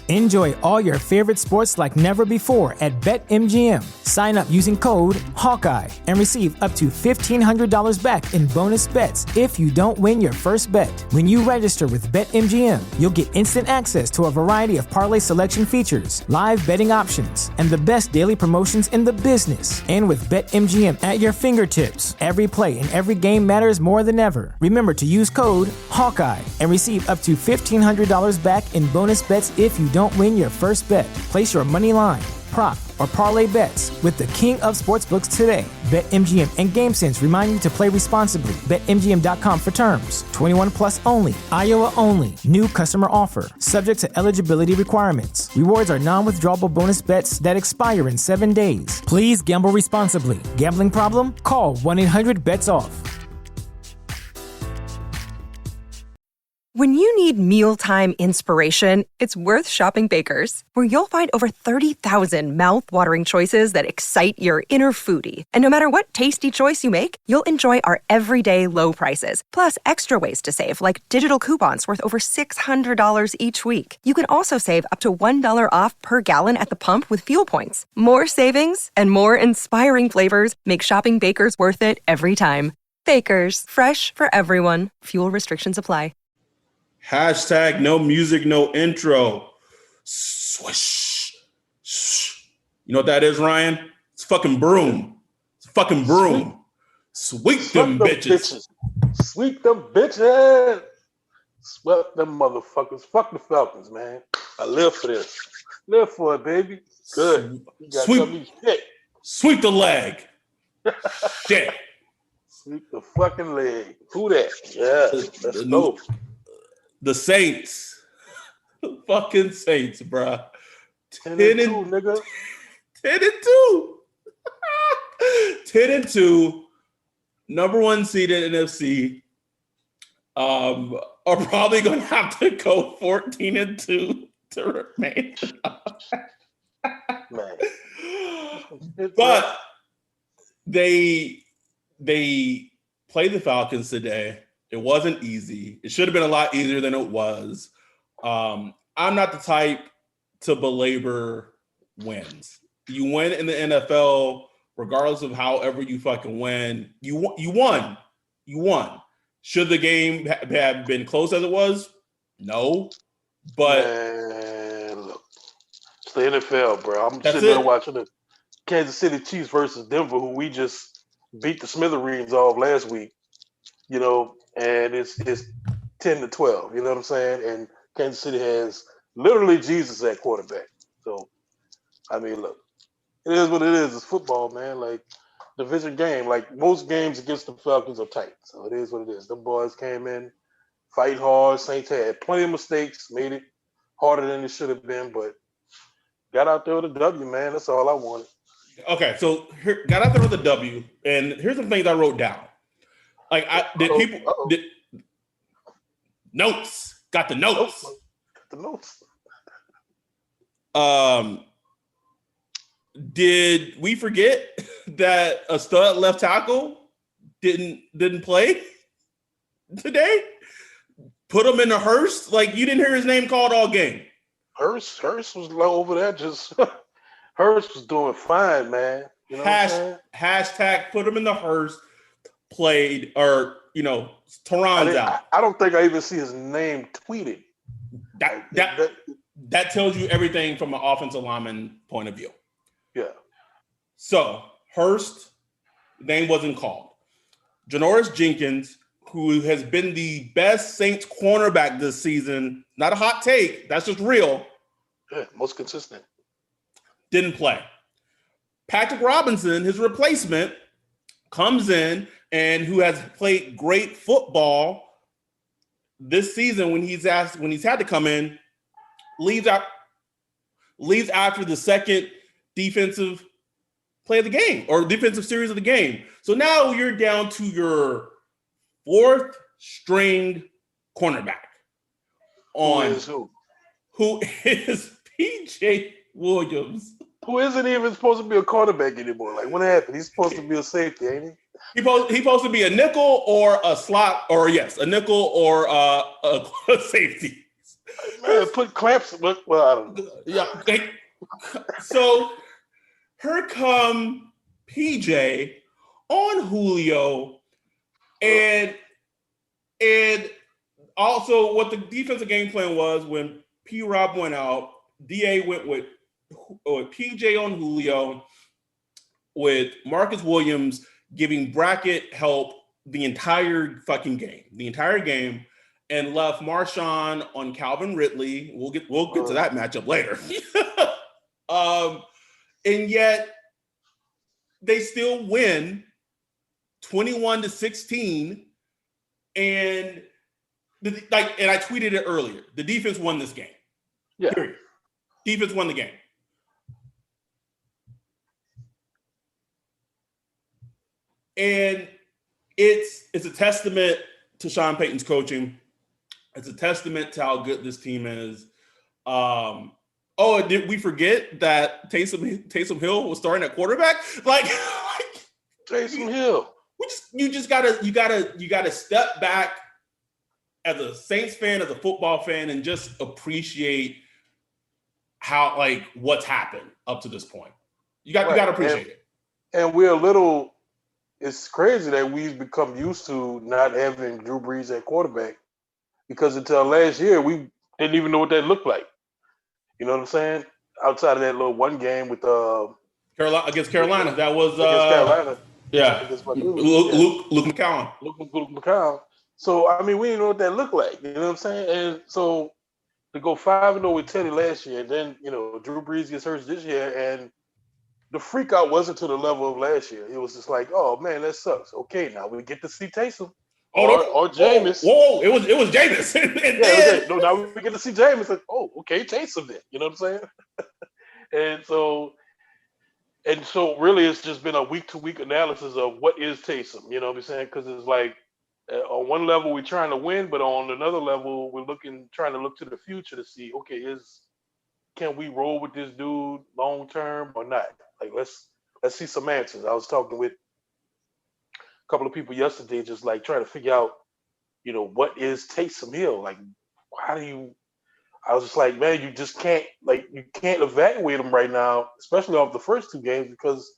Enjoy all your favorite sports like never before at BetMGM. Sign up using code Hawkeye and receive up to $1,500 back in bonus bets if you don't win your first bet. When you register with BetMGM, you'll get instant access to a variety of parlay selection features, live betting options, and the best daily promotions in the business. And with BetMGM at your fingertips, every play and every game matters more than ever. Remember to use code Hawkeye and receive up to $1,500 back in bonus bets if you don't win your first bet. Place your money line, prop, or parlay bets with the king of sportsbooks today. BetMGM and GameSense remind you to play responsibly. BetMGM.com for terms. 21 plus only. Iowa only. New customer offer. Subject to eligibility requirements. Rewards are non-withdrawable bonus bets that expire in 7 days. Please gamble responsibly. Gambling problem? Call 1-800-BETS-OFF. When you need mealtime inspiration, it's worth shopping Baker's, where you'll find over 30,000 mouth-watering choices that excite your inner foodie. And no matter what tasty choice you make, you'll enjoy our everyday low prices, plus extra ways to save, like digital coupons worth over $600 each week. You can also save up to $1 off per gallon at the pump with fuel points. More savings and more inspiring flavors make shopping Baker's worth it every time. Baker's, fresh for everyone. Fuel restrictions apply. Hashtag no music, no intro. Swish. You know what that is, Ryan? It's fucking broom. It's fucking broom. Sweep them bitches. Sweep them bitches. Swept them motherfuckers. Fuck the Falcons, man. I live for this. Live for it, baby. Good. You gotta tell me shit. Sweep the leg. Shit. Sweep the fucking leg. Who that? Yeah, let's go. The Saints. The fucking Saints, bro. 10-2, nigga. 10-2. 10-2. Number one seed in NFC. Are probably going to have to go 14-2 to remain. Man. But they played the Falcons today. It wasn't easy. It should have been a lot easier than it was. I'm not the type to belabor wins. You win in the NFL, regardless of however you fucking win. You won. You won. Should the game have been close as it was? No. But man, look, it's the NFL, bro. I'm sitting there watching the Kansas City Chiefs versus Denver, who we just beat the smithereens off last week. You know, and it's 10-12. You know what I'm saying? And Kansas City has literally Jesus at quarterback. So, I mean, look, it is what it is. It's football, man. Like, division game. Like, most games against the Falcons are tight. So, it is what it is. Them boys came in, fight hard. Saints had plenty of mistakes, made it harder than it should have been, but got out there with a W, man. That's all I wanted. Okay, so got out there with a W, and here's some things I wrote down. Like, notes. Got the notes. The notes. Did we forget that a stud left tackle didn't play today? Put him in the hearse? Like, you didn't hear his name called all game. Hearse was low over there. Just Hearse was doing fine, man. You know what I'm saying? Hashtag put him in the hearse. Played, or Tehran's out. I don't think I even see his name tweeted. That tells you everything from an offensive lineman point of view. Yeah. So Hurst, name wasn't called. Janoris Jenkins, who has been the best Saints cornerback this season, not a hot take, that's just real. Yeah, most consistent. Didn't play. Patrick Robinson, his replacement, comes in and who has played great football this season when he's had to come in, leaves after the second defensive play of the game or defensive series of the game. So now you're down to your fourth string cornerback who is PJ Williams. Who isn't even supposed to be a quarterback anymore. Like, what happened? He's supposed to be a safety, ain't he? He's supposed to be a nickel or a slot, or a nickel or a safety. Put clamps. Well, I don't know. Yeah. So here come PJ on Julio, and also what the defensive game plan was when P. Rob went out. DA went with PJ on Julio, with Marcus Williams giving bracket help the entire game, and left Marshawn on Calvin Ridley. We'll get to that matchup later. And yet they still win 21-16, and I tweeted it earlier. The defense won this game. Yeah, period. Defense won the game. And it's a testament to Sean Payton's coaching. It's a testament to how good this team is. Did we forget that Taysom Hill was starting at quarterback? Taysom Hill. You gotta step back as a Saints fan, as a football fan, and just appreciate how what's happened up to this point. You gotta appreciate it. And we're a little. It's crazy that we've become used to not having Drew Brees at quarterback, because until last year we didn't even know what that looked like. You know what I'm saying? Outside of that little one game with against Carolina, that was against Carolina. Yeah, Luke McCown. Luke McCown. So I mean, we didn't know what that looked like. You know what I'm saying? And so to go 5-0 with Teddy last year, and then Drew Brees gets hurt this year, and the freak out wasn't to the level of last year. It was just like, oh man, that sucks. Okay, now we get to see Taysom or Jameis. Whoa, it was Jameis. Now we get to see Jameis. Like, oh, okay, Taysom then. You know what I'm saying? and so really, it's just been a week-to-week analysis of what is Taysom. You know what I'm saying? Because it's like on one level we're trying to win, but on another level we're trying to look to the future to see, okay, can we roll with this dude long term or not? Like let's see some answers. I was talking with a couple of people yesterday, just trying to figure out, what is Taysom Hill? Like, I was just like, man, you just can't evaluate him right now, especially off the first two games, because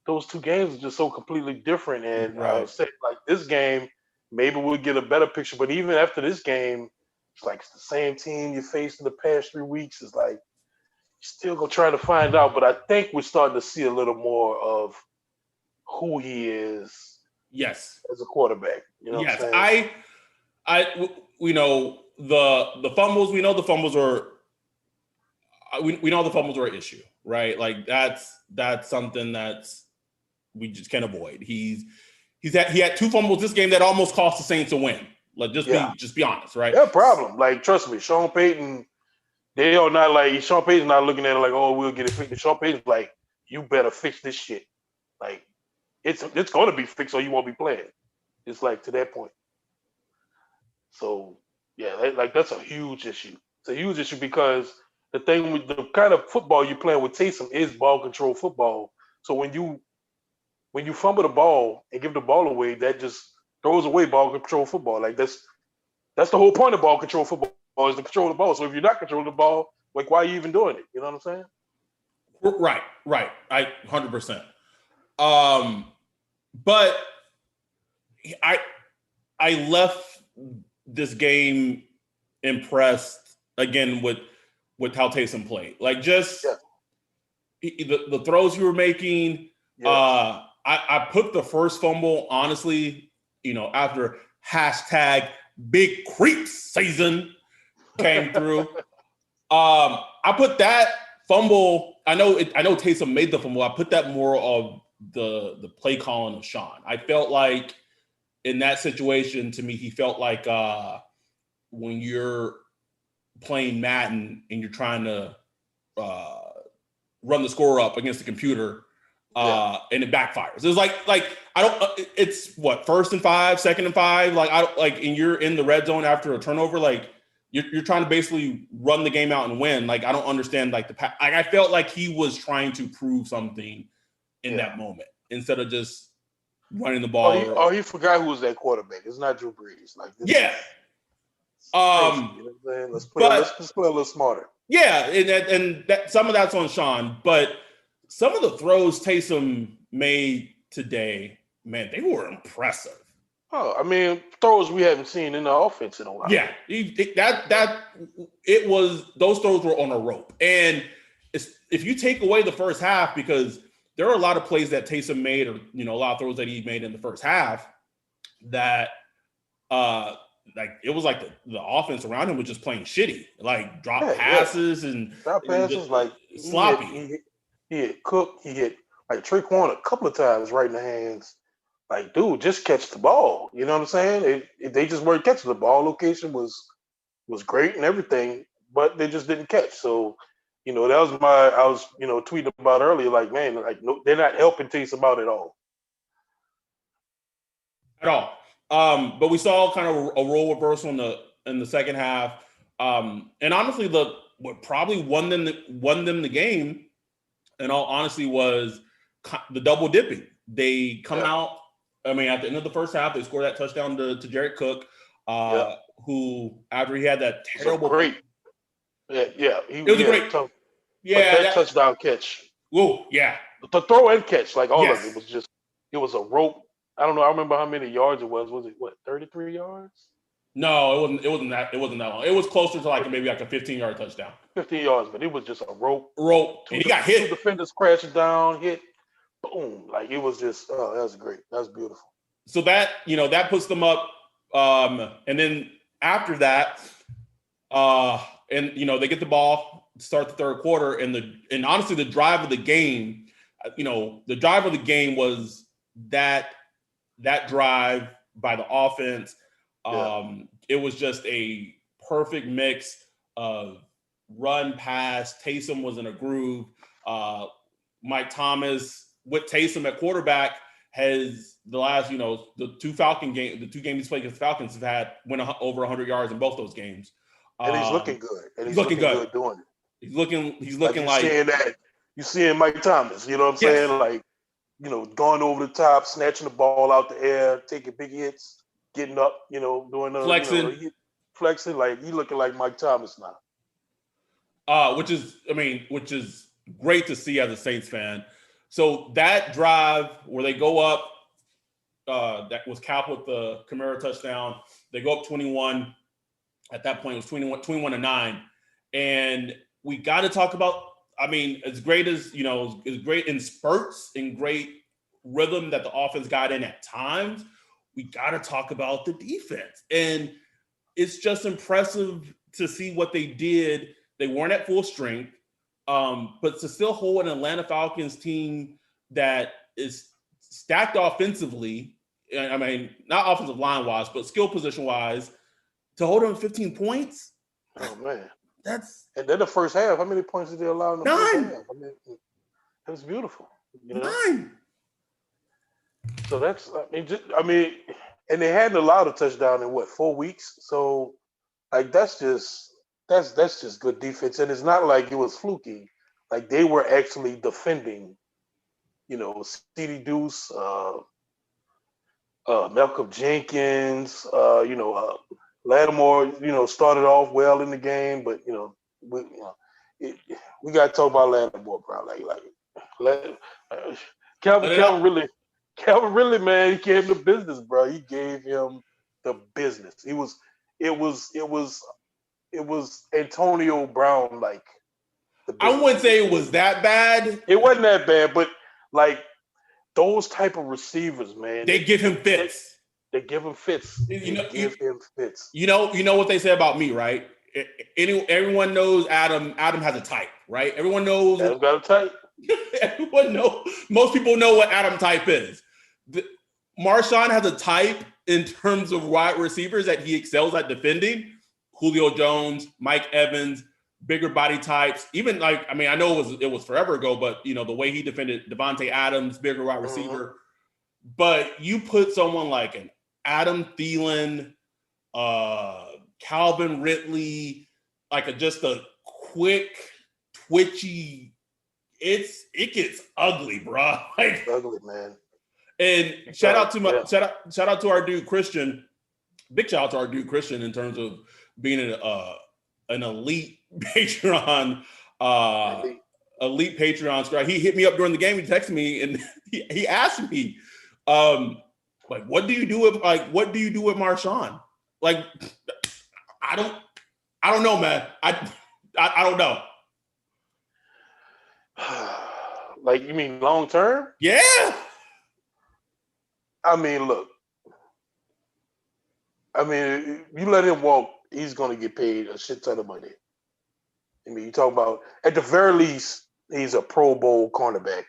those two games are just so completely different. And I was saying, this game, maybe we'll get a better picture. But even after this game, it's the same team you faced in the past 3 weeks. It's still gonna try to find out, but I think we're starting to see a little more of who he is. Yes, as a quarterback. Yes, the fumbles. We know the fumbles are. We know the fumbles are an issue, right? That's something we just can't avoid. He had 2 fumbles this game that almost cost the Saints a win. Just be honest, right? Yeah, problem. Trust me, Sean Payton. They are not Sean Payton's not looking at it oh, we'll get it fixed. Sean Payton's you better fix this shit. It's going to be fixed or you won't be playing. It's to that point. So yeah, that's a huge issue. It's a huge issue because the thing with the kind of football you're playing with Taysom is ball control football. So when you fumble the ball and give the ball away, that just throws away ball control football. That's the whole point of ball control football. Is to control the ball. So if you're not controlling the ball, why are you even doing it? You know what I'm saying? Right. I 100%. But I left this game impressed again with how Taysom played. The throws you were making. Yeah. I put the first fumble, honestly, after hashtag big creep season came through. I put that fumble. I know Taysom made the fumble. I put that more of the play calling of Sean. I felt like in that situation, to me, he felt like when you're playing Madden and you're trying to run the score up against the computer, and it backfires. It's I don't. It's what, 1st and 5, 2nd and 5. And you're in the red zone after a turnover. You're trying to basically run the game out and win. I don't understand I felt like he was trying to prove something in that moment instead of just running the ball. He forgot who was that quarterback. It's not Drew Brees. Yeah. Man, let's play a little smarter. Yeah, and that some of that's on Sean, but some of the throws Taysom made today, man, they were impressive. Oh, I mean, throws we haven't seen in the offense in a while. Yeah, those throws were on a rope. And if you take away the first half, because there are a lot of plays that Taysom made, or a lot of throws that he made in the first half, that like it was like the offense around him was just playing shitty, like passes and like sloppy. He hit Cook, he hit like Traquan a couple of times right in the hands. Like, dude, just catch the ball. You know what I'm saying? They just weren't catching the ball. Location was great and everything, but they just didn't catch. So, that was I was, tweeting about earlier, like, man, like, no, they're not helping Taysom out at all. At all. But we saw kind of a role reversal in the second half. And honestly, what probably won them the game, in all honesty, was the double dipping. They come out. I mean, at the end of the first half, they scored that touchdown to Jared Cook, who, after he had that terrible, great, it was a great, tough, that touchdown catch. Whoa, yeah, the throw and catch, like all of it was it was a rope. I don't know. I remember how many yards it was. Was it 33 yards? No, it wasn't that long. It was closer to maybe a 15-yard touchdown. 15 yards, but it was just a rope. And he got hit. Two defenders crashing down, hit. Boom! Like it was just, that was great. That was beautiful. So that that puts them up, and then after that, and they get the ball to start the third quarter, and honestly, the drive of the game, was that drive by the offense. It was just a perfect mix of run, pass. Taysom was in a groove. Mike Thomas with Taysom at quarterback has the last, the two games he's played against the Falcons went over 100 yards in both those games. And he's looking good. And he's looking good doing it. He's looking like seeing that. You seeing Mike Thomas, you know what I'm saying? Like, going over the top, snatching the ball out the air, taking big hits, getting up, doing flexing, like he looking like Mike Thomas now. Which is great to see as a Saints fan. So that drive where they go up, that was capped with the Kamara touchdown. They go up 21. At that point, it was 21-9. And we got to talk about, as great as, it's great in spurts and great rhythm that the offense got in at times, we got to talk about the defense. And it's just impressive to see what they did. They weren't at full strength. But to still hold an Atlanta Falcons team that is stacked offensively, not offensive line-wise, but skill position-wise, to hold them 15 points? Oh, man. And then the first half, how many points did they allow in the 9. First half? It was beautiful. 9. So that's, and they hadn't allowed a touchdown in 4 weeks? So, that's just good defense. And it's not like it was fluky. Like they were actually defending, CeeDee Deuce, Malcolm Jenkins, Lattimore, started off well in the game, but we got to talk about Lattimore, bro. Calvin really, man, he gave him the business, bro. He gave him the business. It was Antonio Brown like. I wouldn't say it was that bad. It wasn't that bad, but those type of receivers, man, they give him fits. They give him fits. Give him fits. You know what they say about me, right? Everyone knows Adam. Adam has a type, right? Everyone knows. Adam got a type. Everyone knows. Most people know what Adam type is. Marshawn has a type in terms of wide receivers that he excels at defending. Julio Jones, Mike Evans, bigger body types. Even I know it was forever ago, but the way he defended Devontae Adams, bigger wide receiver. But you put someone like an Adam Thielen, Calvin Ridley, just a quick, twitchy. It gets ugly, bro. Ugly, man. And shout out to our dude Christian. Big shout out to our dude Christian in terms of being an elite Patreon, elite Patreon subscriber. He hit me up during the game. He texted me and he asked me, like, what do you do with Marshawn? Like, I don't know, man. I don't know. Like, you mean long term? Yeah. I mean, look. I mean, if you let him walk, he's going to get paid a shit ton of money. I mean, you talk about, at the very least, he's a Pro Bowl cornerback.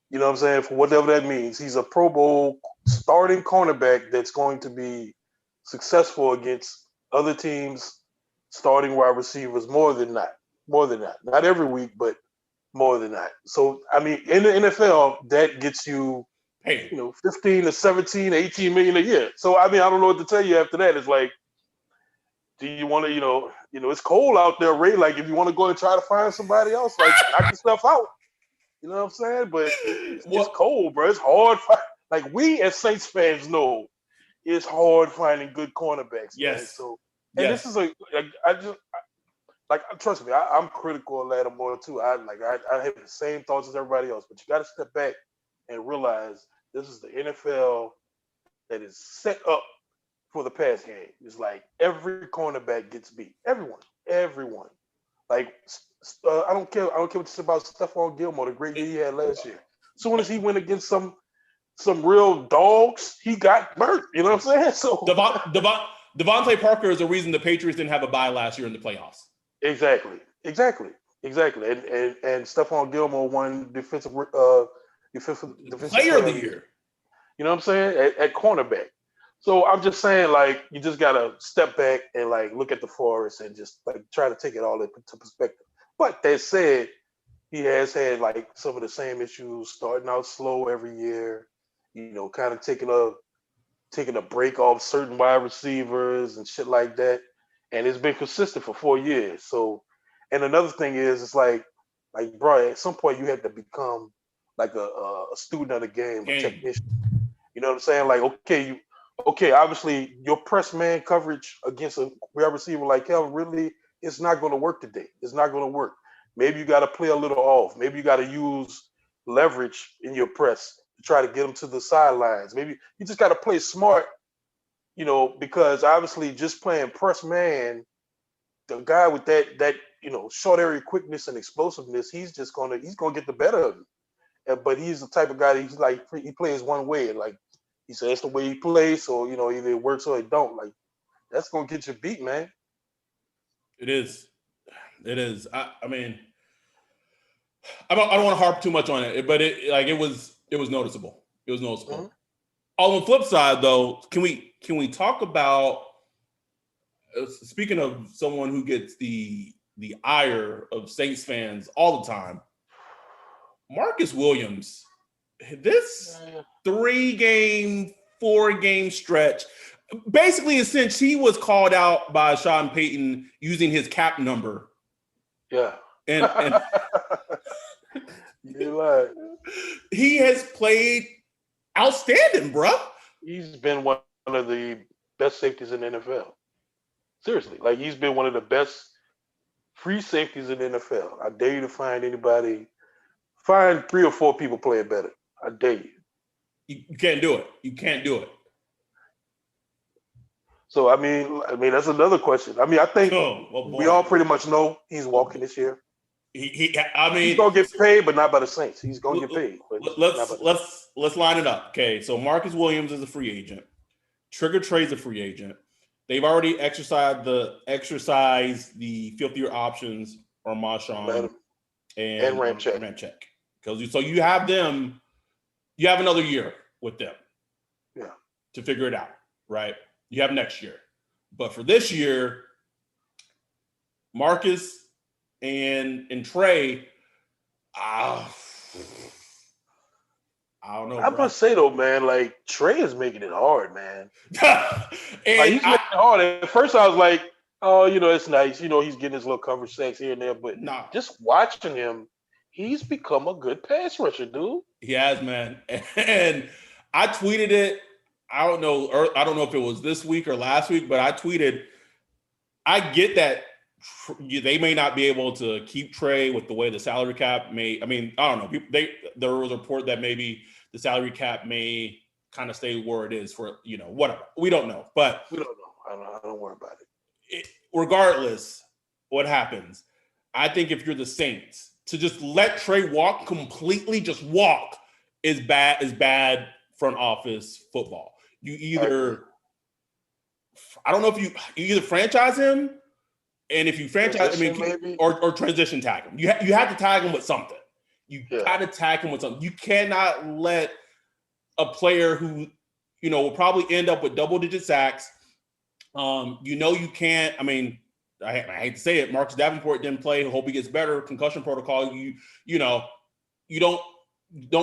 You know what I'm saying? For whatever that means. He's a Pro Bowl starting cornerback that's going to be successful against other teams' starting wide receivers more than not. Not every week, but more than that. So, I mean, in the NFL, that gets you, 15 to 17, 18 million a year. So, I mean, I don't know what to tell you after that. It's like, do you want to, it's cold out there, Ray. Like, if you want to go and try to find somebody else, like, knock yourself out. You know what I'm saying? But it's cold, bro. It's hard. Like, we as Saints fans know it's hard finding good cornerbacks. Yes. Man. So, and this is trust me, I'm critical of Lattimore too. I have the same thoughts as everybody else, but you got to step back and realize this is the NFL that is set up for the pass game. It's like every cornerback gets beat. Everyone. Like, I don't care what you say about Stephon Gilmore, the great year he had last year. As soon as he went against some real dogs, he got burnt. You know what I'm saying? So Devontae Parker is the reason the Patriots didn't have a bye last year in the playoffs. Exactly. And Stephon Gilmore won defensive player of the year. You know what I'm saying? At cornerback. So I'm just saying, like, you just gotta step back and like look at the forest and just like try to take it all into perspective. But that said, he has had like some of the same issues, starting out slow every year, kind of taking a break off certain wide receivers and shit like that. And it's been consistent for 4 years. So, and another thing is, it's like, bro, at some point you have to become like a student of the game, a technician. You know what I'm saying? Like, okay, obviously your press man coverage against a wide receiver like Calvin Ridley, it's not going to work today. It's not going to work. Maybe you got to play a little off. Maybe you got to use leverage in your press to try to get them to the sidelines. Maybe you just got to play smart, because obviously just playing press man, the guy with that short area quickness and explosiveness, he's gonna get the better of you. But he's the type of guy that he plays one way, and like he said, that's the way he plays. So either it works or it don't. Like, that's gonna get you beat, man. It is. I mean, I don't want to harp too much on it, but it was noticeable. It was noticeable. Mm-hmm. On the flip side, though, can we talk about, speaking of someone who gets the ire of Saints fans all the time, Marcus Williams, this 3-game, 4-game stretch, basically since he was called out by Sean Payton using his cap number. Yeah. And you're right. He has played outstanding, bro. He's been one of the best safeties in the NFL. Seriously. Like, he's been one of the best free safeties in the NFL. I dare you to find 3 or 4 people playing better. I dare you. You can't do it. You can't do it. So, I mean, that's another question. I mean, I think we all pretty much know he's walking this year. He's gonna get paid, but not by the Saints. He's gonna get paid. Let's line it up. Okay, so Marcus Williams is a free agent. Trigger Trey's a free agent. They've already exercised the 5th-year options on Marshawn and Ramczyk. Because so you have them, you have another year with them, to figure it out, right? You have next year, but for this year, Marcus and Trey, I don't know. I must say though, man, like Trey is making it hard, man. He's making it hard. At first, I was like, oh, it's nice. He's getting his little coverage sacks here and there, but just watching him, he's become a good pass rusher, dude. He has, man. And I tweeted it. I don't know if it was this week or last week, but I tweeted, I get that they may not be able to keep Trey with the way the salary cap may. I mean, I don't know. There was a report that maybe the salary cap may kind of stay where it is for whatever. We don't know, but we don't know. I don't worry about it. Regardless, what happens? I think if you're the Saints, to just let Trey walk completely, just walk is bad front office football. You either, I don't know if you either franchise him, and if you franchise, or transition tag him. You have to tag him with something. You got to tag him with something. You cannot let a player who will probably end up with double-digit sacks. You can't. I mean, I hate to say it. Marcus Davenport didn't play. I hope he gets better. Concussion protocol. You don't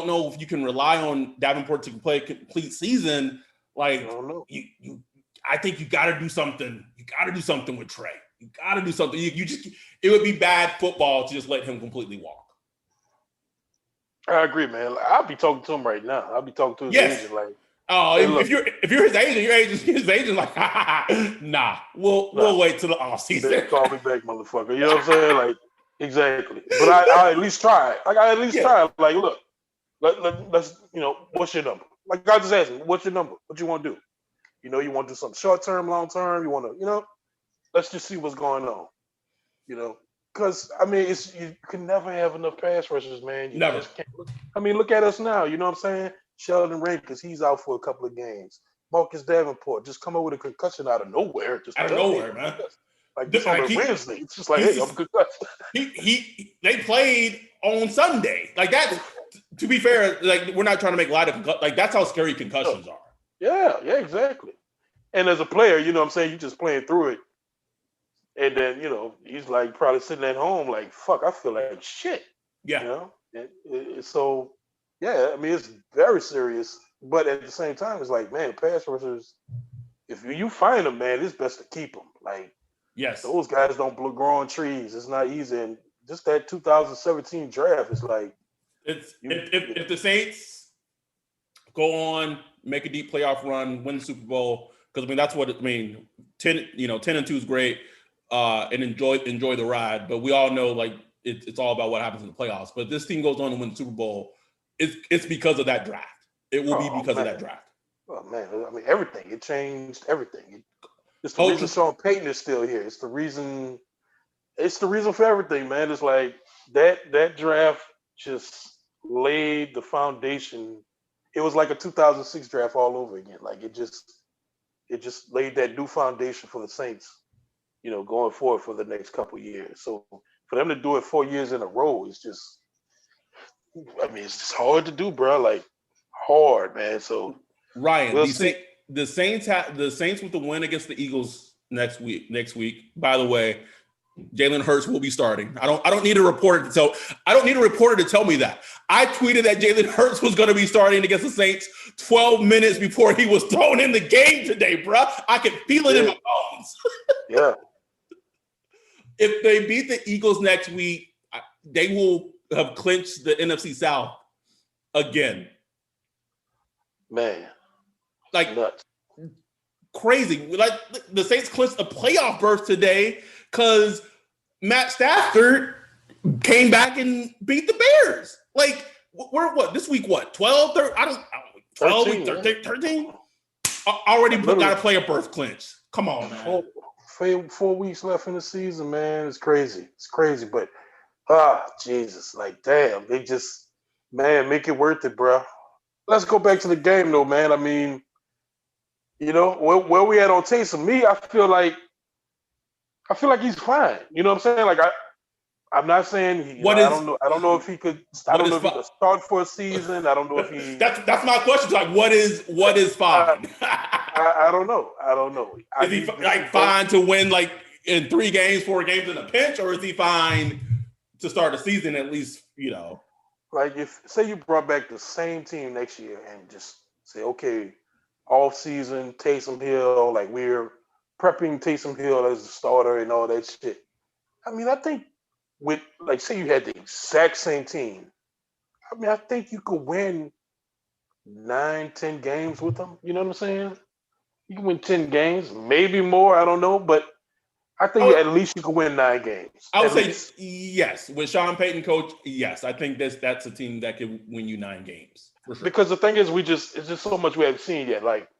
know if you can rely on Davenport to play a complete season. Like I think you got to do something. You got to do something with Trey. You got to do something. It would be bad football to just let him completely walk. I agree, man. I'll be talking to him right now. I'll be talking to his agent like. Oh, if you're his agent, his agent like, nah, we'll wait till the offseason. Call me back, motherfucker. You know what I'm saying? Like, exactly. But I at least try. Like, I at least try. Like, look, let's what's your number? Like, I just asked him, what's your number? What you want to do? You want to do something short term, long term? You want to, let's just see what's going on. Because I mean, you can never have enough pass rushers, man. You never. Just can't. I mean, look at us now. You know what I'm saying? Sheldon Rankins, he's out for a couple of games. Marcus Davenport just come up with a concussion out of nowhere. Out of nowhere, man. Like this on a Wednesday. It's just like, hey, I'm concussed. They played on Sunday. Like that. To be fair, like we're not trying to make light of like that's how scary concussions are. Yeah, exactly. And as a player, you know what I'm saying, you just playing through it. And then, he's like probably sitting at home like, fuck, I feel like shit. Yeah. So, yeah, I mean, it's very serious. But at the same time, it's like, man, pass rushers, if you find them, man, it's best to keep them. Like, yes, those guys don't grow on trees. It's not easy. And just that 2017 draft is like. If the Saints go on, make a deep playoff run, win the Super Bowl, because I mean, that's what it means. 10-2 is great. And enjoy the ride, but we all know like it's all about what happens in the playoffs. But if this team goes on to win the Super Bowl, it's because of that draft. It will be because of that draft. Oh man, I mean everything. It changed everything. It's the reason Sean Payton is still here. It's the reason for everything, man. It's like that draft just laid the foundation. It was like a 2006 draft all over again. Like it just laid that new foundation for the Saints. Going forward for the next couple of years. So for them to do it 4 years in a row is just, I mean, it's just hard to do, bro. Like hard, man. So Ryan, the Saints with the win against the Eagles next week. By the way, Jalen Hurts will be starting. I don't need a reporter to tell me that. I tweeted that Jalen Hurts was going to be starting against the Saints 12 minutes before he was thrown in the game today, bro. I could feel it in my bones. Yeah. If they beat the Eagles next week, they will have clinched the NFC South again. Man. Like nuts. Crazy. Like the Saints clinched a playoff berth today because Matt Stafford came back and beat the Bears. Like we're this week 12, 13, I don't 12 week 13. Already got to play a berth clinch. Come on, man. 4 weeks left in the season, man. It's crazy. But Jesus, like damn, they just make it worth it, bro. Let's go back to the game though, man. I mean, where we at on Taysom, I feel like he's fine. You know what I'm saying? Like I'm not saying I don't know if he could. I don't know if he could start for a season. I don't know if he. That's my question. Like, what is fine? I don't know. Is he fine to win like in 3 games, 4 games in a pinch, or is he fine to start a season at least? Like if say you brought back the same team next year and just say, okay, off season Taysom Hill, like we're prepping Taysom Hill as a starter and all that shit. I mean, I think with like say you had the exact same team, I mean, I think you could win 9-10 games with them. You know what I'm saying? You can win 10 games, maybe more. I don't know, but I think at least you can win 9 games. I would say least. yes. With Sean Payton coach, yes. I think that's a team that could win you 9 games for sure. Because the thing is, it's just so much we haven't seen yet. Like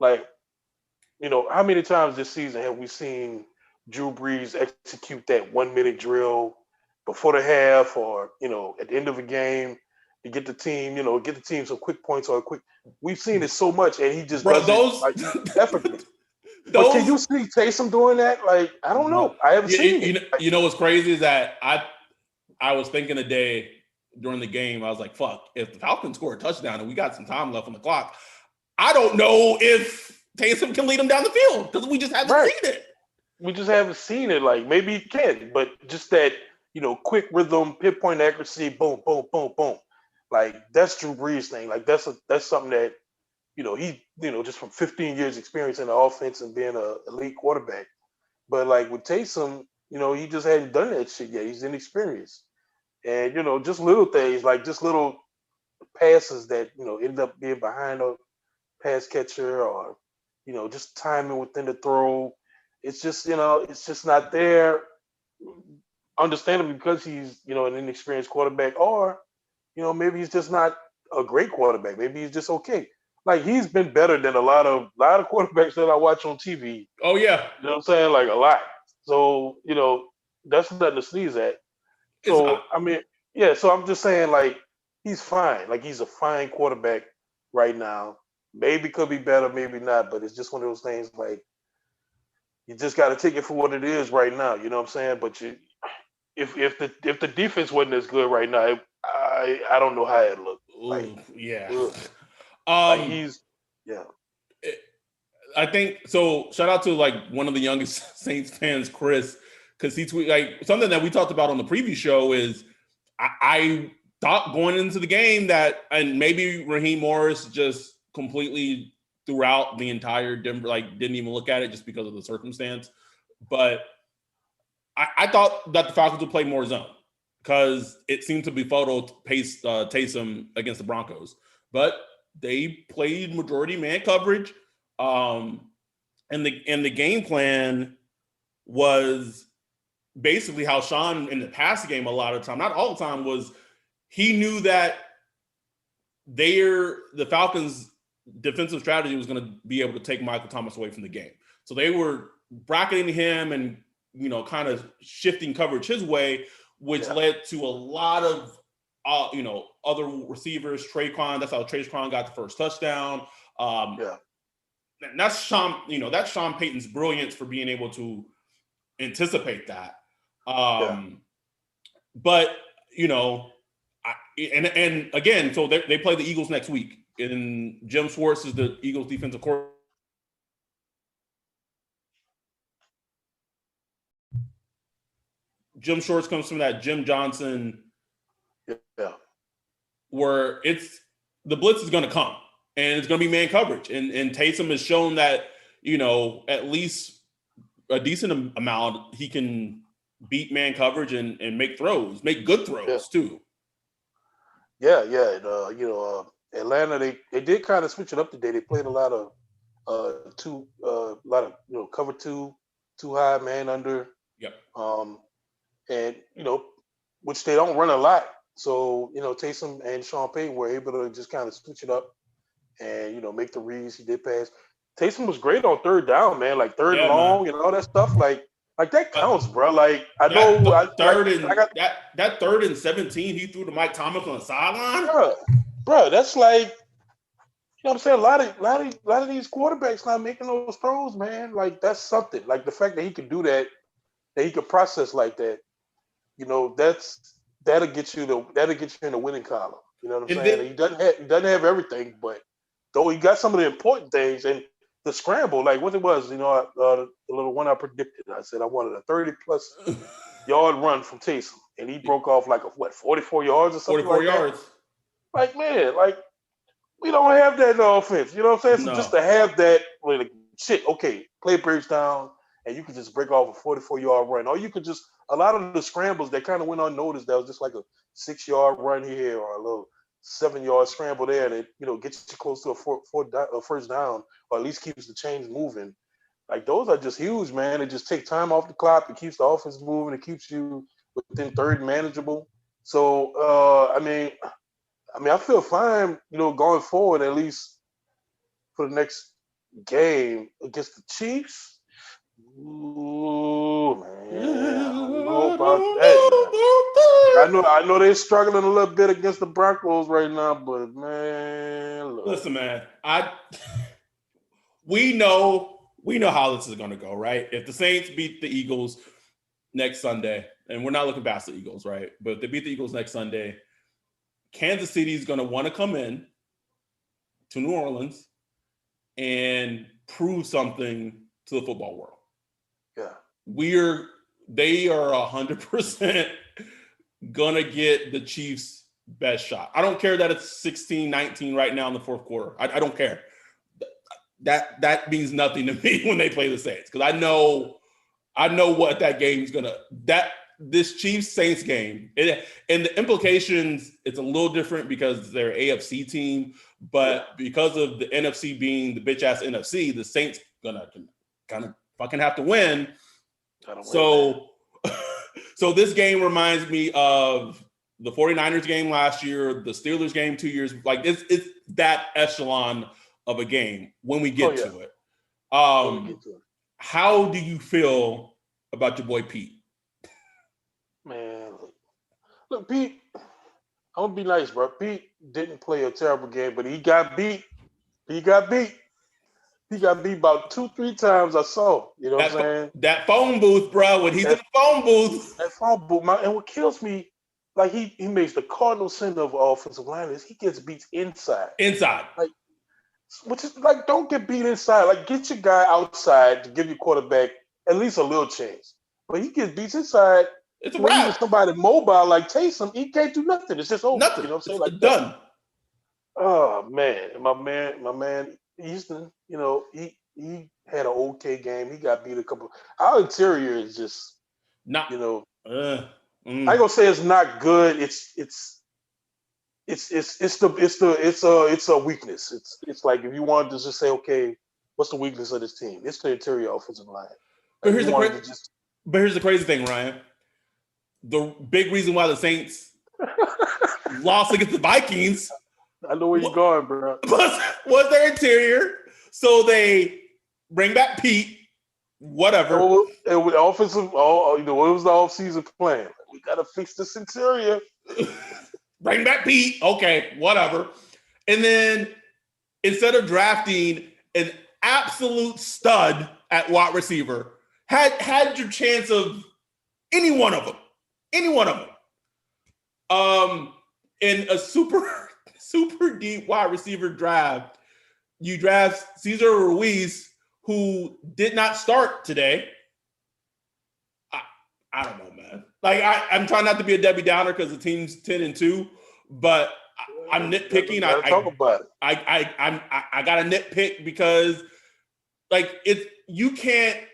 how many times this season have we seen Drew Brees execute that 1-minute drill before the half, or at the end of a game to get the team some quick points or a quick. We've seen it so much, and he just does it effortlessly. But can you see Taysom doing that? Like, I don't know. I haven't seen it. You know what's crazy is that I was thinking today during the game, I was like, fuck, if the Falcons score a touchdown and we got some time left on the clock, I don't know if Taysom can lead them down the field because we just haven't seen it. We just haven't seen it. Like, maybe he can, but just that, quick rhythm, pinpoint accuracy, boom, boom, boom, boom. Like, that's Drew Brees' thing. Like, that's something that, he, just from 15 years experience in the offense and being an elite quarterback. But like with Taysom, he just hadn't done that shit yet. He's inexperienced. And, just little things, like just little passes that, end up being behind a pass catcher or, just timing within the throw. It's just, it's just not there. Understandably because he's, an inexperienced quarterback, or, maybe he's just not a great quarterback. Maybe he's just okay. Like, he's been better than a lot of quarterbacks that I watch on TV. Oh, yeah. You know what I'm saying? Like, a lot. So, that's nothing to sneeze at. So, I mean, yeah, so I'm just saying, like, he's fine. Like, he's a fine quarterback right now. Maybe could be better, maybe not, but it's just one of those things, like, you just got to take it for what it is right now. You know what I'm saying? But if the defense wasn't as good right now, I don't know how it looked. Like, yeah. I think so. Shout out to like one of the youngest Saints fans, Chris, because he tweeted like something that we talked about on the previous show is I thought going into the game that, and maybe Raheem Morris just completely throughout the entire Denver, like didn't even look at it just because of the circumstance. But I thought that the Falcons would play more zone because it seemed to be photo-paced Taysom against the Broncos. But they played majority man coverage. And the game plan was basically how Sean in the past game a lot of time, not all the time, was he knew that the Falcons' defensive strategy was going to be able to take Michael Thomas away from the game. So they were bracketing him and, kind of shifting coverage his way, which led to a lot of, other receivers, Traquan. That's how Traquan got the first touchdown. That's Sean, that's Sean Payton's brilliance for being able to anticipate that. But, and again, so they play the Eagles next week, and Jim Schwartz is the Eagles defensive coordinator. Jim Schwartz comes from that Jim Johnson, where the blitz is going to come. And it's going to be man coverage. And Taysom has shown that, at least a decent amount, he can beat man coverage and make good throws too. Yeah. Atlanta, they did kind of switch it up today. They played a lot of cover two high, man under. Yep. And, which they don't run a lot. So, Taysom and Sean Payton were able to just kind of switch it up and, make the reads. He did pass. Taysom was great on third down, man, like third and long and all that stuff. Like that counts, bro. Like, I know. That third and 17, he threw to Mike Thomas on the sideline. Bro, that's like, what I'm saying? A lot of these quarterbacks not making those throws, man. Like, that's something. Like, the fact that he could do that he could process like that, that'll get you in the winning column. You know what I'm saying? He doesn't have everything, but though he got some of the important things and the scramble, like what it was, the little one I predicted. I said I wanted a 30+ yard run from Taysom, and he broke off like 44 yards or something. 44 yards. Like, man, like we don't have that in the offense. You know what I'm saying? So just to have that, like, shit, okay, play breaks down, and you could just break off a 44-yard run, or you could just a lot of the scrambles that kind of went unnoticed. That was just like a 6-yard run here or a little 7-yard scramble there that gets you close to a first down, or at least keeps the chains moving. Like those are just huge, man. It just takes time off the clock. It keeps the offense moving. It keeps you within third and manageable. So I feel fine, going forward at least for the next game against the Chiefs. Ooh, man, I don't know about that, man. I know they're struggling a little bit against the Broncos right now, but man, look. Listen, man, we know how this is going to go, right? If the Saints beat the Eagles next Sunday, and we're not looking past the Eagles, right? But if they beat the Eagles next Sunday, Kansas City is going to want to come in to New Orleans and prove something to the football world. Yeah. They are 100% going to get the Chiefs' best shot. I don't care that it's 16-19 right now in the fourth quarter. I don't care. That means nothing to me when they play the Saints, because I know what that game's gonna. This Chiefs-Saints game, and the implications, it's a little different because they're an AFC team, but because of the NFC being the bitch ass NFC, the Saints gonna kind of fucking have to win. So this game reminds me of the 49ers game last year, the Steelers game 2 years. Like it's that echelon of a game when we get to it. How do you feel about your boy Pete? Man, look, Pete, I'm gonna be nice, bro. Pete didn't play a terrible game, but he got beat. He got beat about 2-3 times. I saw. You know what I'm saying? That phone booth, bro. When he's in the phone booth. That phone booth, and what kills me, like he makes the cardinal sin of offensive line is he gets beat inside. Like, which is like, don't get beat inside. Like, get your guy outside to give your quarterback at least a little chance. But he gets beat inside. It's a wrap. Somebody mobile like Taysom, he can't do nothing. It's just over. Nothing. You know what I'm saying? It's like done. Oh man, my man Easton, he had an okay game. He got beat a couple. Our interior is just not, I ain't gonna say it's not good. It's a weakness. It's like if you wanted to just say, okay, what's the weakness of this team? It's the interior offensive line. But here's the crazy thing, Ryan. The big reason why the Saints lost against the Vikings, I know where you're going, bro, was their interior. So they bring back Pete, whatever. And with offensive, what was the offseason plan? We gotta fix this interior. Bring back Pete. Okay, whatever. And then instead of drafting an absolute stud at wide receiver, had your chance of any one of them. In a super deep wide receiver draft, you draft Cesar Ruiz, who did not start today. I don't know, man. Like I'm trying not to be a Debbie Downer because the team's 10-2, but I'm nitpicking. I talk about it. I got to nitpick because like you can't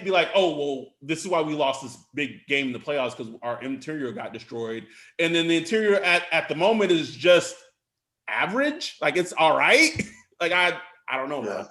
be like, oh well, this is why we lost this big game in the playoffs because our interior got destroyed, and then the interior at the moment is just average. Like it's all right. Like I don't know, man.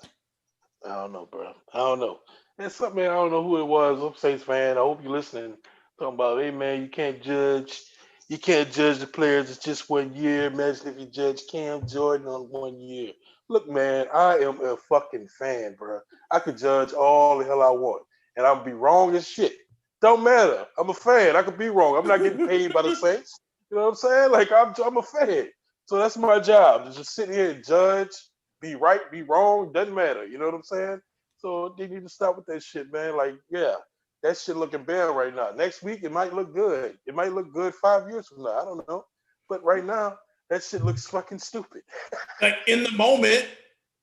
I don't know, bro. I don't know. And something, man, I don't know who it was. I'm a Saints fan. I hope you're listening. Talking about, hey, man, you can't judge the players. It's just 1 year. Imagine if you judge Cam Jordan on 1 year. Look, man, I am a fucking fan, bro. I could judge all the hell I want, and I'll be wrong as shit. Don't matter. I'm a fan. I could be wrong. I'm not getting paid by the Saints. You know what I'm saying? Like, I'm a fan. So that's my job, to just sit here and judge, be right, be wrong, doesn't matter. You know what I'm saying? So they need to stop with that shit, man. Like, yeah, that shit looking bad right now. Next week, it might look good. It might look good 5 years from now. I don't know. But right now, that shit looks fucking stupid. Like, in the moment,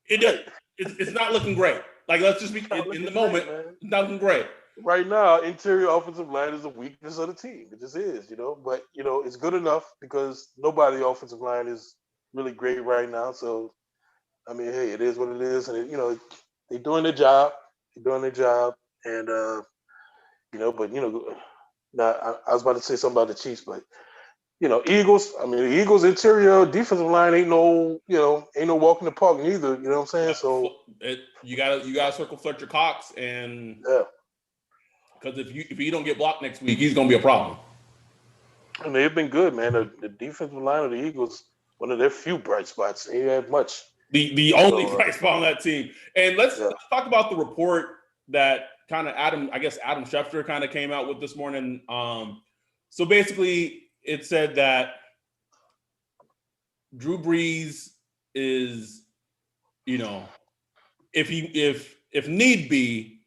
it's not looking great. Like, let's just be in the moment, it's not looking great. Right now, interior offensive line is a weakness of the team. It just is, But, it's good enough because nobody offensive line is really great right now. So, I mean, hey, it is what it is. And, they're doing their job. And, now, I was about to say something about the Chiefs, but, Eagles. I mean, the Eagles' interior defensive line ain't no walk in the park neither. You know what I'm saying? So you gotta circle Fletcher Cox, and because if you don't get blocked next week, he's gonna be a problem. And they've been good, man. The defensive line of the Eagles, one of their few bright spots. They had much. The only bright spot on that team. And let's talk about the report that kind of Adam Schefter kind of came out with this morning. So basically, it said that Drew Brees is, if need be,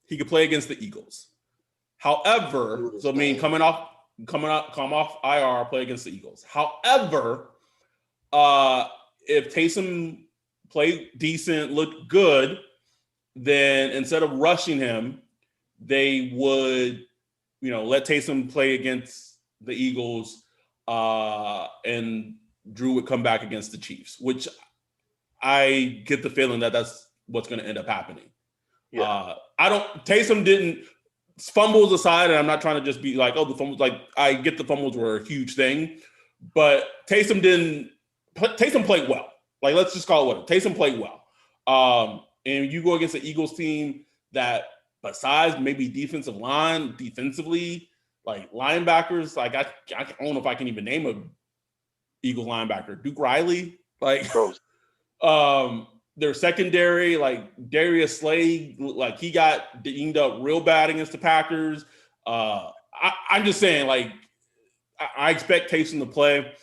he could play against the Eagles. However, come off IR, play against the Eagles. However, if Taysom played decent, looked good, then instead of rushing him, they would, let Taysom play against the Eagles, and Drew would come back against the Chiefs, which I get the feeling that that's what's going to end up happening. Yeah. Taysom didn't, fumbles aside, and I'm not trying to just be like, the fumbles, like I get the fumbles were a huge thing, but Taysom played well. Like, let's just call it what Taysom played well. And you go against the Eagles team that, besides maybe defensively, like linebackers, like I don't know if I can even name a Eagles linebacker. Duke Riley, like their secondary, like Darius Slade, like he got dinged up real bad against the Packers. I'm just saying, like, I expect Taysom to play,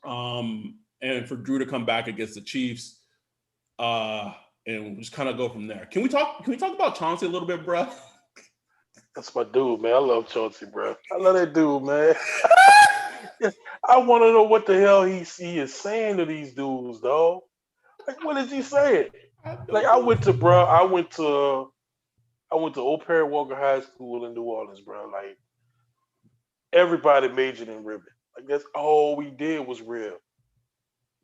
and for Drew to come back against the Chiefs, and we'll just kind of go from there. Can we talk about Chauncey a little bit, bro? That's my dude, man. I love Chauncey, bro. I love that dude, man. I want to know what the hell he is saying to these dudes, dog. Like, what is he saying? Like, I went to Old Perry Walker High School in New Orleans, bro. Like, everybody majored in ribbon. Like, that's all we did was real.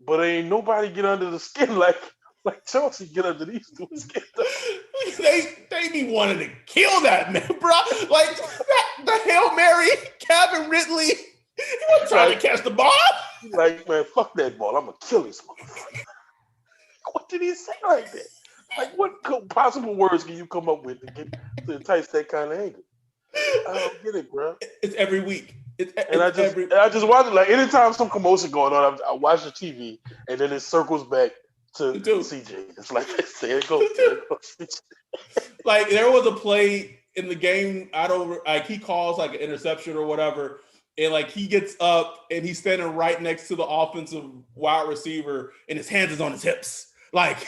But ain't nobody get under the skin like Chauncey get under these dudes' skin. They be wanting to kill that man, bro. Like, the Hail Mary, Calvin Ridley, he wasn't trying to catch the ball. Like, man, fuck that ball. I'm going to kill this motherfucker. What did he say like that? Like, what possible words can you come up with to entice that kind of anger? I don't get it, bro. It's every week. I just watch it. Like, anytime some commotion going on, I watch the TV, and then it circles back to CJ. It's like, there it goes. Like, there was a play in the game, he calls like an interception or whatever, and like he gets up and he's standing right next to the offensive wide receiver, and his hands is on his hips. Like,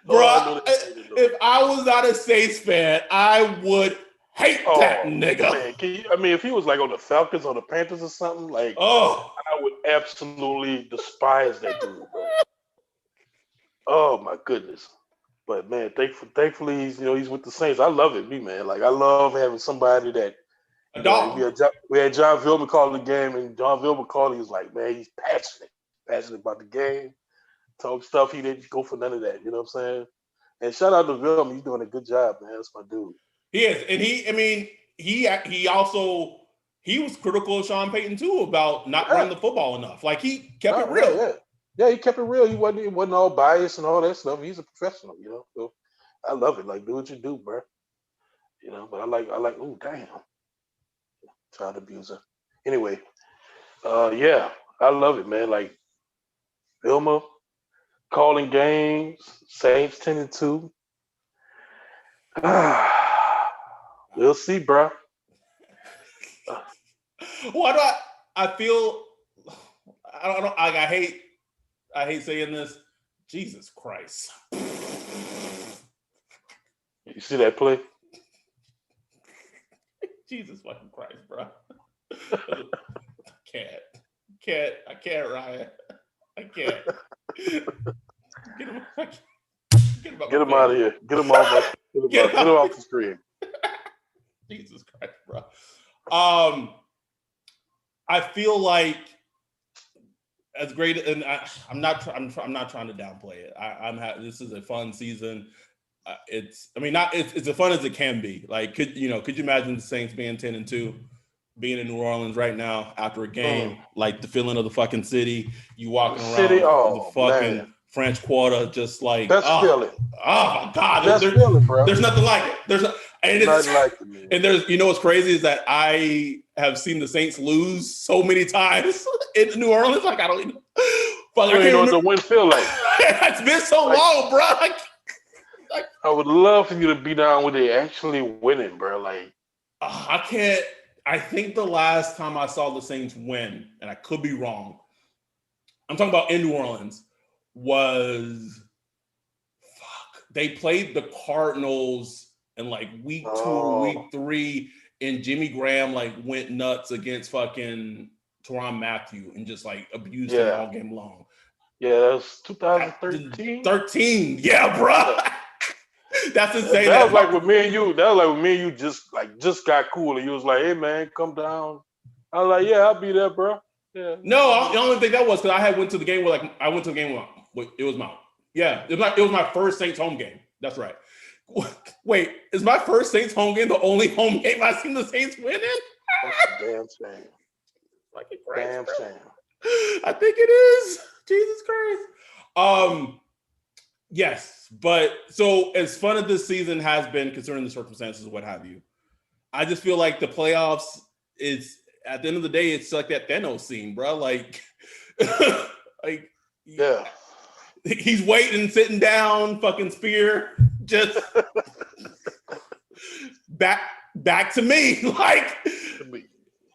bro, if I was not a Saints fan, I would hate that nigga. Man, if he was like on the Falcons or the Panthers or something, like, I would absolutely despise that dude, bro. Oh my goodness. But man, thankfully he's with the Saints. I love it, man. Like, I love having somebody that we had John Vilma call the game, and John Vilma called. He was like, man, he's passionate about the game. Talk stuff. He didn't go for none of that. You know what I'm saying? And shout out to Vilma. He's doing a good job, man. That's my dude. He is, and he was critical of Sean Payton too about not running the football enough. Like, he kept it real. Yeah, he kept it real. He wasn't all biased and all that stuff. He's a professional, So I love it. Like, do what you do, bro. But I like. Oh, damn. Child abuser. Anyway, I love it, man. Like, Vilma calling games, Saints 10-2. We'll see, bro. Why do I feel? I don't know. I hate saying this. Jesus Christ! You see that play? Jesus fucking Christ, bro. I can't, Ryan. I can't. Get him out of here. Get him off the screen. Jesus Christ, bro. I feel like, as great, and I'm not trying to downplay it. This is a fun season. it's as fun as it can be. Like, could you imagine the Saints being 10-2, being in New Orleans right now after a game, like the feeling of the fucking city, you walking around the fucking French Quarter, just like feeling. Oh my God, feeling, bro. There's nothing like it. There's nothing like it, man. And there's what's crazy is that I have seen the Saints lose so many times in New Orleans. Like I don't even. I don't even know what the win feel like. It's been so long, bro. I would love for you to be down with it actually winning, bro. Like I can't. I think the last time I saw the Saints win, and I could be wrong, I'm talking about in New Orleans, was they played the Cardinals in like week 2 or week 3, and Jimmy Graham like went nuts against fucking Tyrann Mathieu and just like abused him all game long. Yeah, that was 2013. 13, yeah, bro. That's insane. That was like with me and you. That was like with me and you just got cool, and you was like, "Hey man, come down." I was like, "Yeah, I'll be there, bro." Yeah. No, the only thing that was because I had went to the game with it was my first Saints home game. That's right. Wait, is my first Saints home game the only home game I've seen the Saints win in? That's a damn shame. Damn shame. I think it is. Jesus Christ. Yes, but so as fun as this season has been, considering the circumstances, what have you, I just feel like the playoffs is at the end of the day, it's like that Thanos scene, bro. Like, yeah, he's waiting, sitting down, fucking spear, just back to me. Like,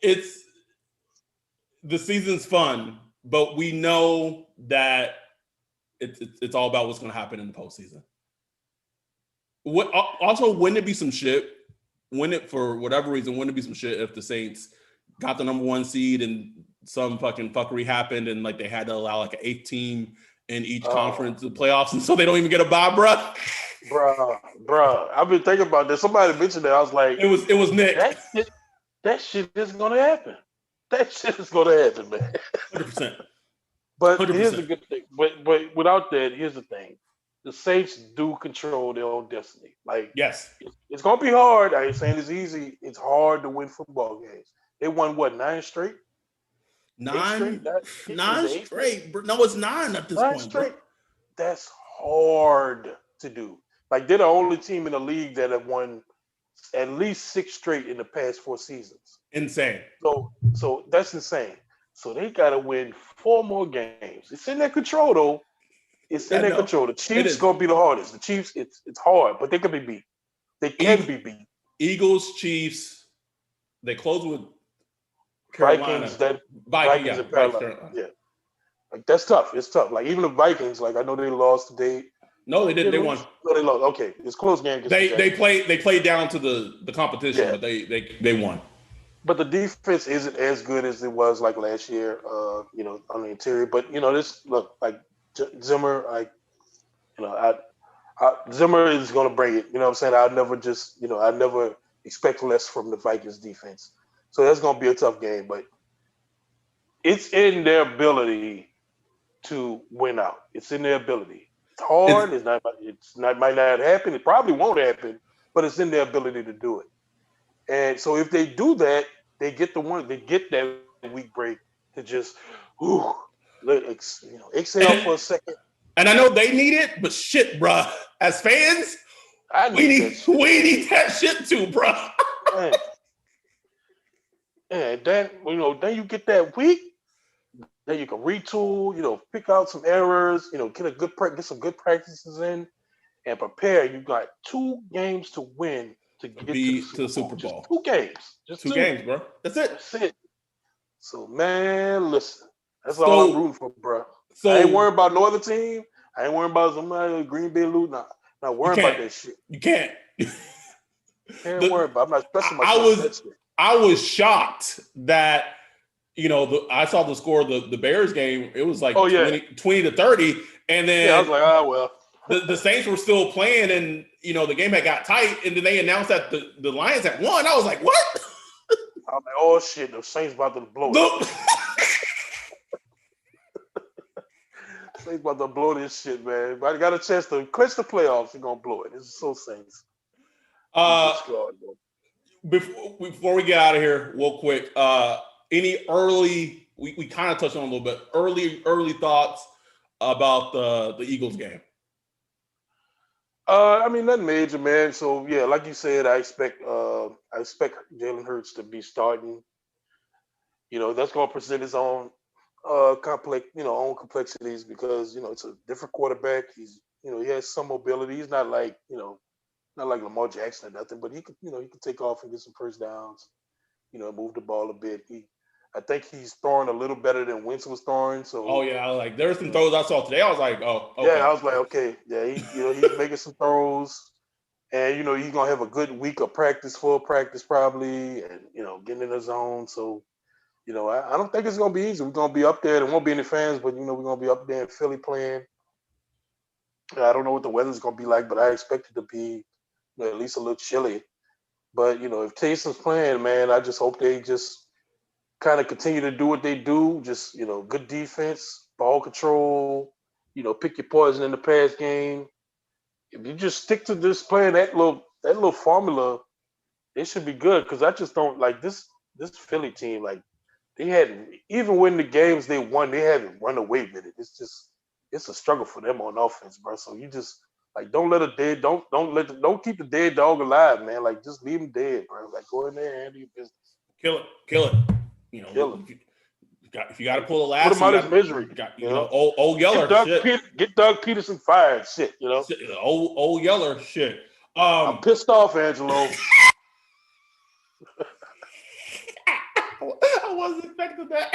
it's the season's fun, but we know that it's all about what's going to happen in the postseason. Wouldn't it be some shit? For whatever reason, wouldn't it be some shit if the Saints got the number 1 seed and some fucking fuckery happened and like they had to allow like an 8th team in each conference to the playoffs, and so they don't even get a bye, bruh? Bruh. I've been thinking about this. Somebody mentioned that. I was like, it was Nick. That shit is gonna happen. That shit is gonna happen, man. 100%. But 100%. Here's the good thing. But without that, here's the thing: the Saints do control their own destiny. Like, yes, it's gonna be hard. I ain't saying it's easy. It's hard to win football games. They won what, 9 straight? 9 straight. Bro. No, it's 9 at this 9 point. Straight. Bro. That's hard to do. Like, they're the only team in the league that have won at least 6 straight in the past 4 seasons. Insane. So that's insane. So they got to win 4 more games. It's in their control, though. It's in their control. The Chiefs going to be the hardest. The Chiefs, it's hard, but they can be beat. They can be beat. Eagles, Chiefs. They close with Carolina. Vikings and Carolina. Yeah. Like, that's tough. It's tough. Like, even the Vikings, like, I know they lost today. No, they didn't. They won. No, they lost. Okay. It's a close game. They played down to the competition, but they won. But the defense isn't as good as it was like last year, on the interior. But, like Zimmer, Zimmer is going to bring it. You know what I'm saying? I never expect less from the Vikings defense. So that's going to be a tough game. But it's in their ability to win out. It's in their ability. It's hard. Might not happen. It probably won't happen, but it's in their ability to do it. And so if they do that, they get that week break to just exhale for a second. And I know they need it, but shit, bruh. As fans, we need that shit too, bruh. And then then you get that week. Then you can retool, pick out some errors, get some good practices in, and prepare. You got 2 games to win to get to the Super Bowl. Just 2 games. Just 2 games, bro. That's it. So, man, listen. That's all I'm rooting for, bro. So, I ain't worried about no other team. I ain't worried about somebody Green Bay losing. Not worried about that shit. You can't. Can't worry about. I'm not stressing myself. I was shocked that I saw the score of the Bears game. It was like 20-30, and then I was like, oh well. the Saints were still playing, and the game had got tight, and then they announced that the Lions had won. I was like, what? I was like, oh shit, the Saints about to blow it. Saints about to blow this shit, man. But I got a chance to clinch the playoffs. They're gonna blow it. This is so Saints. Before we get out of here, real quick, any early? We kind of touched on a little bit. Early thoughts about the Eagles game. I mean, nothing major, man. So yeah, like you said, I expect Jalen Hurts to be starting. That's going to present its own own complexities because it's a different quarterback. He has some mobility. He's not like not like Lamar Jackson or nothing, but he could take off and get some first downs. Move the ball a bit. I think he's throwing a little better than Wentz was throwing. So like there were some throws I saw today. I was like, oh, okay. Yeah, I was like, okay, yeah, he's making some throws, and he's gonna have a good week of practice, full practice probably, and getting in the zone. So, I don't think it's gonna be easy. We're gonna be up there. There won't be any fans, but we're gonna be up there in Philly playing. I don't know what the weather's gonna be like, but I expect it to be at least a little chilly. But if Taysom's playing, man, I just hope they just kind of continue to do what they do. Just good defense, ball control. Pick your poison in the pass game. If you just stick to this playing that little formula, it should be good. Because I just don't like this Philly team. Like they had, even when the games they won, they haven't run away with it. It's a struggle for them on offense, bro. So you just don't keep the dead dog alive, man. Like just leave him dead, bro. Like go in there and handle your business. Kill it. Kill him. If you got to pull the last, put him out of his misery. Old Yeller, get Doug Peterson fired. Shit, Old Yeller, shit. I'm pissed off, Angelo. I wasn't expecting that.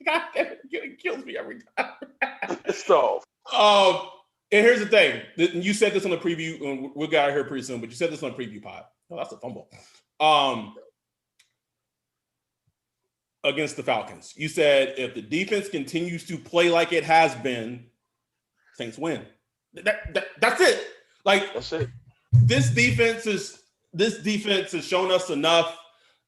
God damn it kills me every time. Pissed off. And here's the thing. You said this on the preview, and we'll get out of here pretty soon. But you said this on the preview pod. Oh, that's a fumble. Against the Falcons. You said if the defense continues to play like it has been, Saints win. That's it. That's it. This defense has shown us enough.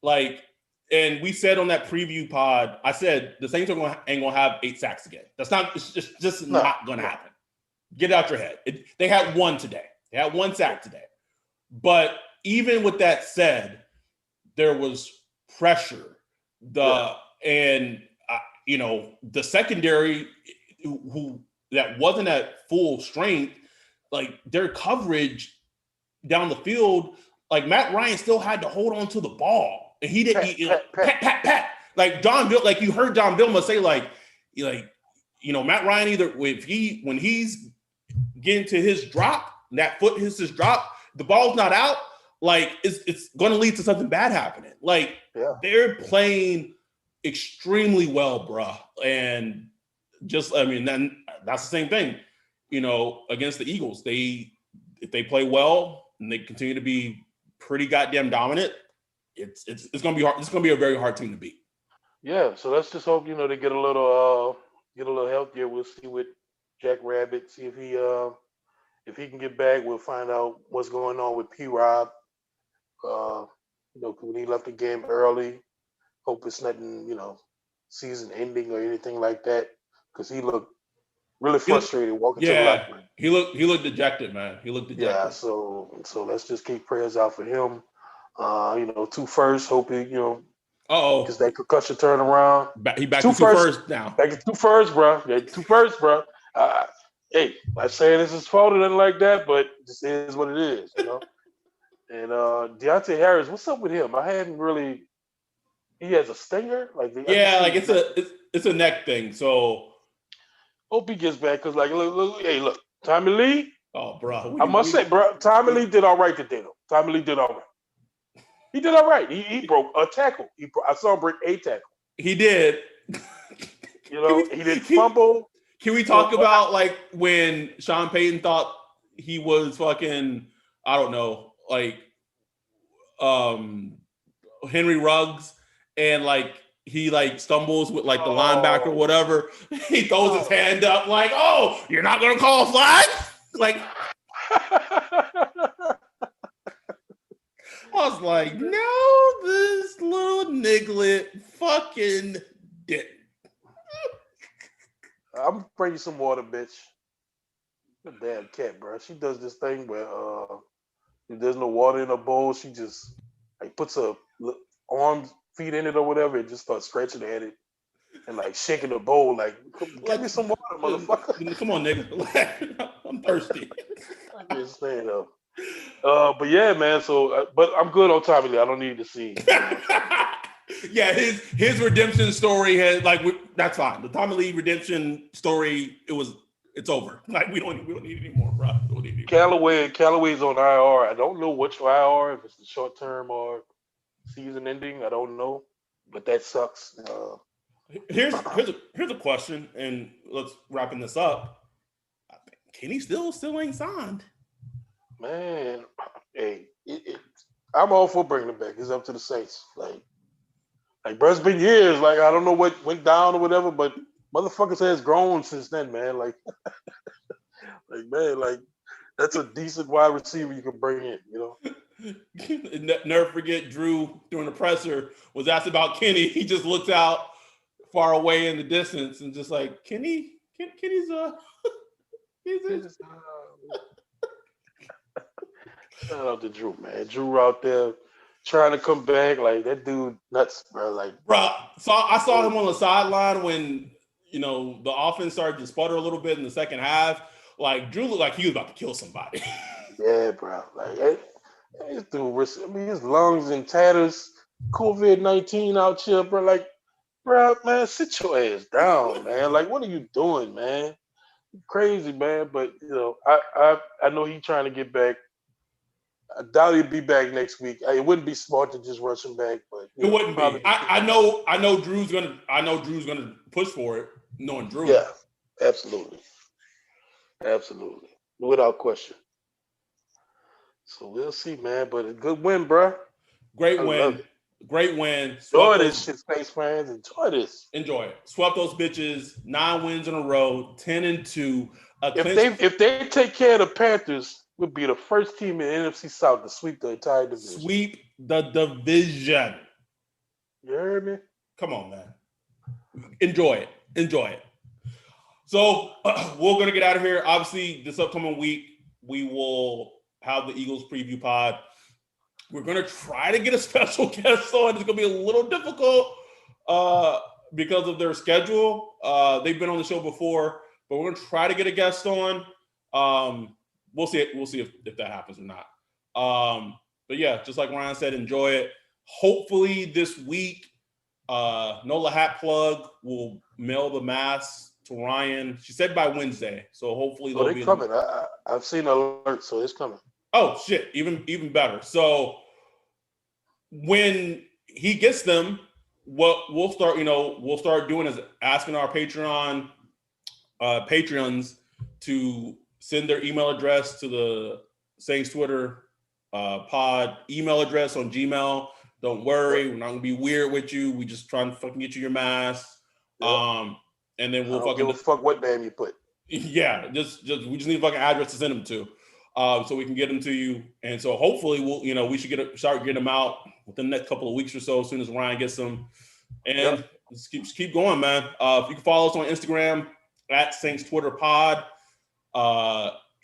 And we said on that preview pod, I said the Saints ain't gonna have 8 sacks again. That's not. It's just not gonna happen. Get it out your head. They had one today. They had 1 sack today. But even with that said, there was pressure. The secondary who that wasn't at full strength, their coverage down the field, Matt Ryan still had to hold on to the ball, and he didn't pat. Like John Bill, you heard John Billma say, Matt Ryan either when he's getting to his drop, that foot hits his drop, the ball's not out. It's going to lead to something bad happening. They're playing extremely well, bruh. And then that's the same thing, against the Eagles. If they play well and they continue to be pretty goddamn dominant, it's going to be hard. It's going to be a very hard team to beat. Yeah. So let's just hope, they get a little healthier. We'll see with Jack Rabbit, see if he can get back. We'll find out what's going on with P-Rob. When he left the game early, hope it's nothing, season ending or anything like that, because he looked really frustrated walking to the locker room. He looked dejected, man. He looked dejected. Yeah, so let's just keep prayers out for him. 2 firsts, hope he, because that concussion turn around. He back to 2 firsts now. Back to 2 firsts, bro. Yeah, 2 firsts, bro. Hey, not saying this is fault or nothing like that, but this is what it is, And Deontay Harris, what's up with him? I hadn't really. He has a stinger, it's a neck thing. So hope he gets back because, look, Tommy Lee. Oh, bro, I must say, bro, Tommy Lee did all right today. Though Tommy Lee did all right. He did all right. He broke a tackle. I saw him break a tackle. He did. He did fumble. Can we talk about when Sean Payton thought he was fucking, I don't know, Henry Ruggs, and he stumbles with the linebacker or whatever. He throws his hand up oh, you're not gonna call a flag? I was like, no, this little niglet fucking didn't. I'm bring you some water, bitch. The damn cat, bro. She does this thing where if there's no water in a bowl, she just like puts her arms, feet in it or whatever, and just starts scratching at it and like shaking the bowl. Like, give me some water, motherfucker. Come on, nigga. I'm thirsty. I just saying though. But yeah, man. So, but I'm good on Tommy Lee. I don't need to see. Yeah, his redemption story has that's fine. The Tommy Lee redemption story, it's over. Like we don't need any more, bro. We don't need any more. Callaway's on IR. I don't know which IR, if it's the short term or season ending. I don't know, but that sucks. Here's a question, and let's wrapping this up. Kenny still ain't signed. Man, hey, I'm all for bringing him back. It's up to the Saints. Like, bro, it's been years. Like, I don't know what went down or whatever, but motherfuckers has grown since then, man. Like, man, that's a decent wide receiver you can bring in, you know? Never forget Drew during the presser was asked about Kenny. He just looked out far away in the distance and just like, Kenny's Shout out to Drew, man. Drew out there trying to come back. Like, that dude nuts, bro. Like, bro, so I saw him on the sideline when, the offense started to sputter a little bit in the second half. Like, Drew looked like he was about to kill somebody. Yeah, bro. Like, this dude, his lungs in tatters, COVID-19 out here, bro. Like, bro, man, sit your ass down, man. Like, what are you doing, man? Crazy, man. But, I know he's trying to get back. I doubt he'll be back next week. It wouldn't be smart to just rush him back, but it wouldn't be. I know Drew's gonna push for it, knowing Drew. Yeah, absolutely, without question. So we'll see, man. But a good win, bro. Great win. Enjoy this shit, Space fans. Enjoy this. Enjoy it. Swept those bitches. 9 wins in a row. 10-2. If they take care of the Panthers, we'll be the first team in the NFC South to sweep the entire division. Sweep the division. You heard me? Come on, man. Enjoy it. So we're going to get out of here. Obviously, this upcoming week, we will have the Eagles preview pod. We're going to try to get a special guest on. It's going to be a little difficult because of their schedule. They've been on the show before, but we're going to try to get a guest on. We'll see if that happens or not. But yeah, just like Ryan said, enjoy it. Hopefully this week, Nola Hat Plug will mail the masks to Ryan. She said by Wednesday, so hopefully they'll be coming. I've seen alerts, so it's coming. Oh shit, even better. So when he gets them, what we'll start doing is asking our Patreons to send their email address to the Saints Twitter pod email address on Gmail. Don't worry, we're not gonna be weird with you. We just trying to fucking get you your mask. Yep. And then we'll give a fuck what name you put. Yeah, just we just need a fucking address to send them to. So we can get them to you. And so hopefully we should start getting them out within the next couple of weeks or so, as soon as Ryan gets them. And just keep going, man. If you can follow us on Instagram at Saints Twitter Pod.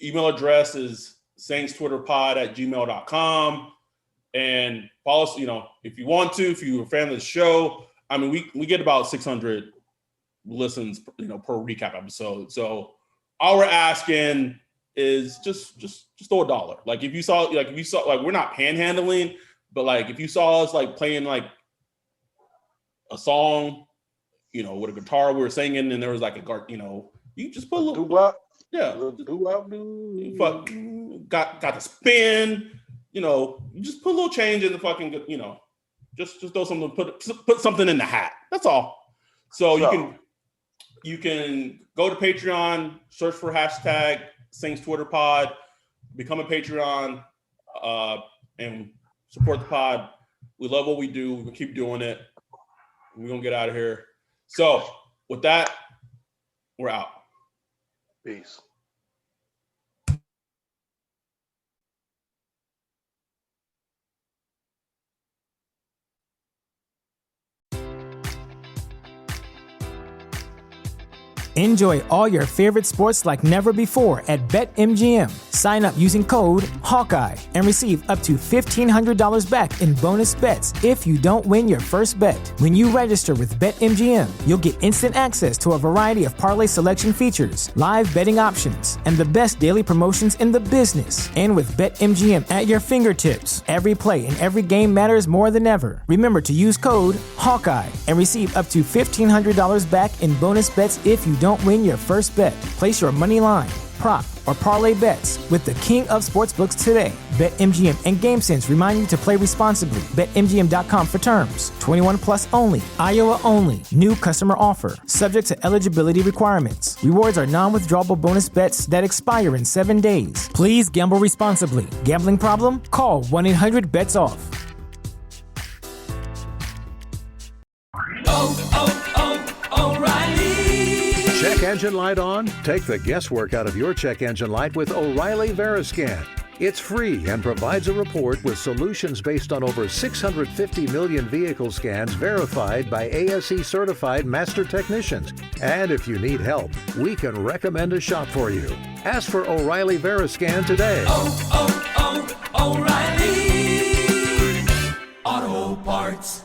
Email address is saintstwitterpod@gmail.com. And follow us, if you want to, if you're a fan of the show. I mean, we get about 600 listens, per recap episode. So all we're asking is just throw $1. Like if you saw, we're not panhandling, but like if you saw us like playing like a song, with a guitar we were singing, and there was like you just put a little doo-wop. Yeah. Got the spin, you just put a little change in the fucking, just throw something, put something in the hat. That's all. So you can go to Patreon, search for hashtag Saints Twitter Pod, become a Patreon, and support the pod. We love what we do. We're gonna keep doing it. We're gonna get out of here. So with that, we're out. Peace. Enjoy all your favorite sports like never before at BetMGM. Sign up using code Hawkeye and receive up to $1,500 back in bonus bets if you don't win your first bet. When you register with BetMGM, you'll get instant access to a variety of parlay selection features, live betting options, and the best daily promotions in the business. And with BetMGM at your fingertips, every play and every game matters more than ever. Remember to use code Hawkeye and receive up to $1,500 back in bonus bets if you don't win your first bet. Place your money line, prop, or parlay bets with the king of sportsbooks today. BetMGM and GameSense remind you to play responsibly. BetMGM.com for terms. 21 plus only. Iowa only. New customer offer. Subject to eligibility requirements. Rewards are non-withdrawable bonus bets that expire in 7 days. Please gamble responsibly. Gambling problem? Call 1-800-BETS-OFF. Check engine light on? Take the guesswork out of your check engine light with O'Reilly Veriscan. It's free and provides a report with solutions based on over 650 million vehicle scans verified by ASE certified master technicians. And if you need help, we can recommend a shop for you. Ask for O'Reilly Veriscan today. O'Reilly Auto Parts.